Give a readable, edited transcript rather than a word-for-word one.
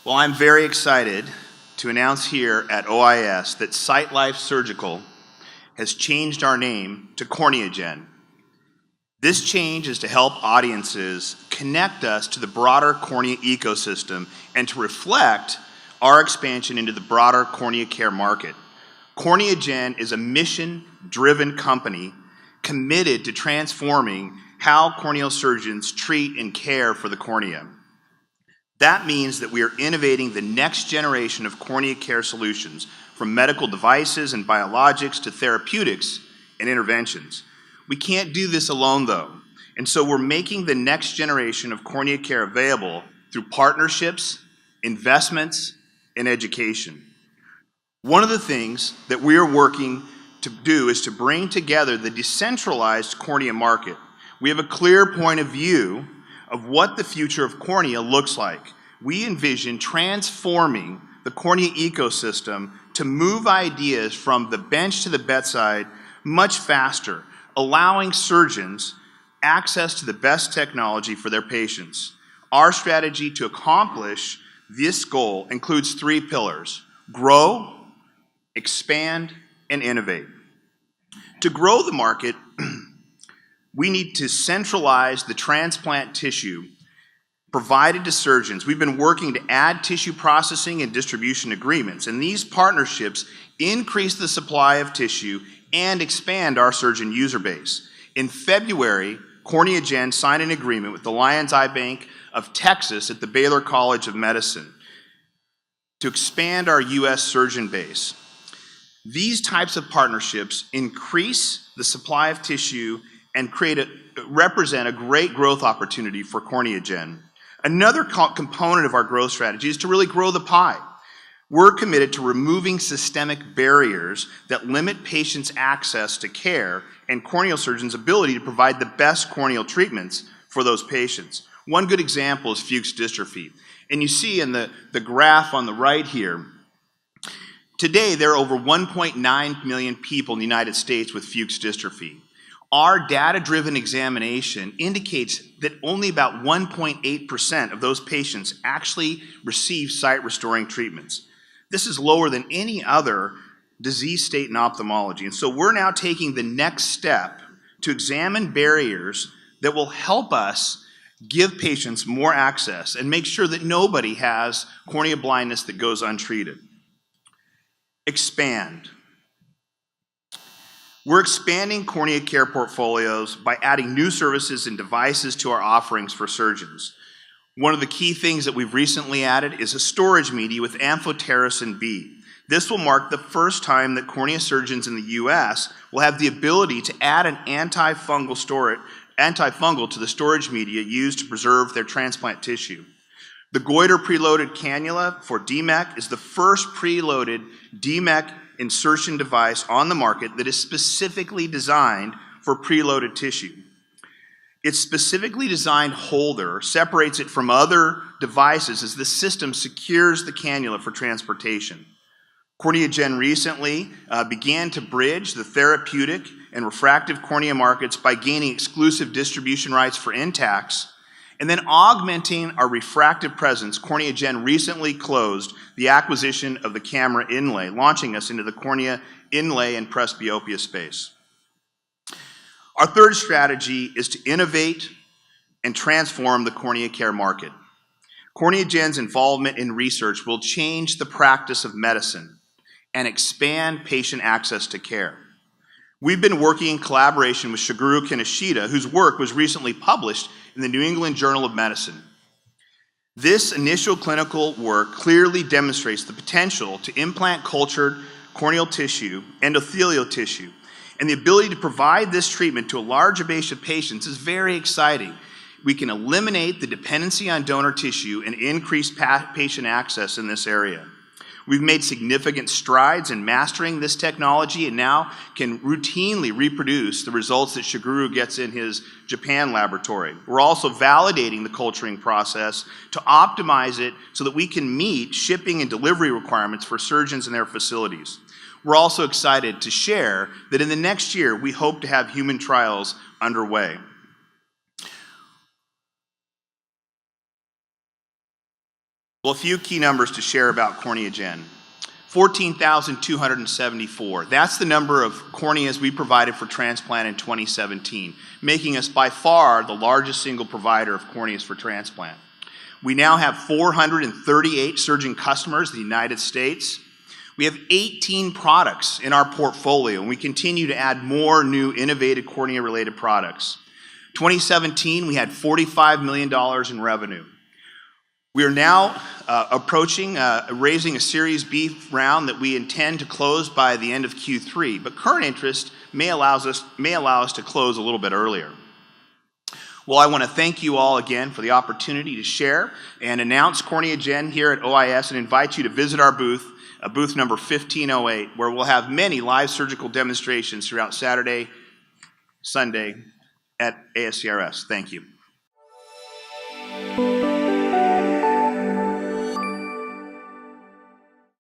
Well, I'm very excited to announce here at OIS that SightLife Surgical has changed our name to CorneaGen. This change is to help audiences connect us to the broader cornea ecosystem and to reflect our expansion into the broader cornea care market. CorneaGen is a mission-driven company committed to transforming how corneal surgeons treat and care for the cornea. That means that we are innovating the next generation of cornea care solutions, from medical devices and biologics to therapeutics and interventions. We can't do this alone, though, and so we're making the next generation of cornea care available through partnerships, investments, and education. One of the things that we are working to do is to bring together the decentralized cornea market. We have a clear point of view of what the future of cornea looks like. We envision transforming the cornea ecosystem to move ideas from the bench to the bedside much faster, allowing surgeons access to the best technology for their patients. Our strategy to accomplish this goal includes 3 pillars: grow, expand, and innovate. To grow the market, we need to centralize the transplant tissue provided to surgeons. We've been working to add tissue processing and distribution agreements, and these partnerships increase the supply of tissue and expand our surgeon user base. In February, CorneaGen signed an agreement with the Lions Eye Bank of Texas at the Baylor College of Medicine to expand our U.S. surgeon base. These types of partnerships increase the supply of tissue and represent a great growth opportunity for CorneaGen. Another component of our growth strategy is to really grow the pie. We're committed to removing systemic barriers that limit patients' access to care and corneal surgeons' ability to provide the best corneal treatments for those patients. One good example is Fuchs dystrophy. And you see in the graph on the right here, today there are over 1.9 million people in the United States with Fuchs dystrophy. Our data-driven examination indicates that only about 1.8% of those patients actually receive sight-restoring treatments. This is lower than any other disease state in ophthalmology. And so we're now taking the next step to examine barriers that will help us give patients more access and make sure that nobody has cornea blindness that goes untreated. Expand. We're expanding cornea care portfolios by adding new services and devices to our offerings for surgeons. One of the key things that we've recently added is a storage media with amphotericin B. This will mark the first time that cornea surgeons in the U.S. will have the ability to add an antifungal to the storage media used to preserve their transplant tissue. The goiter preloaded cannula for DMEC is the first preloaded DMEC insertion device on the market that is specifically designed for preloaded tissue. Its specifically designed holder separates it from other devices as the system secures the cannula for transportation. CorneaGen recently began to bridge the therapeutic and refractive cornea markets by gaining exclusive distribution rights for Intacs. And then augmenting our refractive presence, CorneaGen recently closed the acquisition of the camera inlay, launching us into the cornea inlay and presbyopia space. Our third strategy is to innovate and transform the cornea care market. CorneaGen's involvement in research will change the practice of medicine and expand patient access to care. We've been working in collaboration with Shigeru Kinoshita, whose work was recently published in the New England Journal of Medicine. This initial clinical work clearly demonstrates the potential to implant cultured corneal tissue, endothelial tissue, and the ability to provide this treatment to a large base of patients is very exciting. We can eliminate the dependency on donor tissue and increase patient access in this area. We've made significant strides in mastering this technology and now can routinely reproduce the results that Shigeru gets in his Japan laboratory. We're also validating the culturing process to optimize it so that we can meet shipping and delivery requirements for surgeons in their facilities. We're also excited to share that in the next year, we hope to have human trials underway. Well, a few key numbers to share about CorneaGen. 14,274. That's the number of corneas we provided for transplant in 2017, making us by far the largest single provider of corneas for transplant. We now have 438 surgeon customers in the United States. We have 18 products in our portfolio, and we continue to add more new innovative cornea-related products. 2017, we had $45 million in revenue. We are now approaching raising a Series B round that we intend to close by the end of Q3, but current interest may allow us to close a little bit earlier. Well, I want to thank you all again for the opportunity to share and announce CorneaGen here at OIS and invite you to visit our booth, booth number 1508, where we'll have many live surgical demonstrations throughout Saturday, Sunday at ASCRS. Thank you.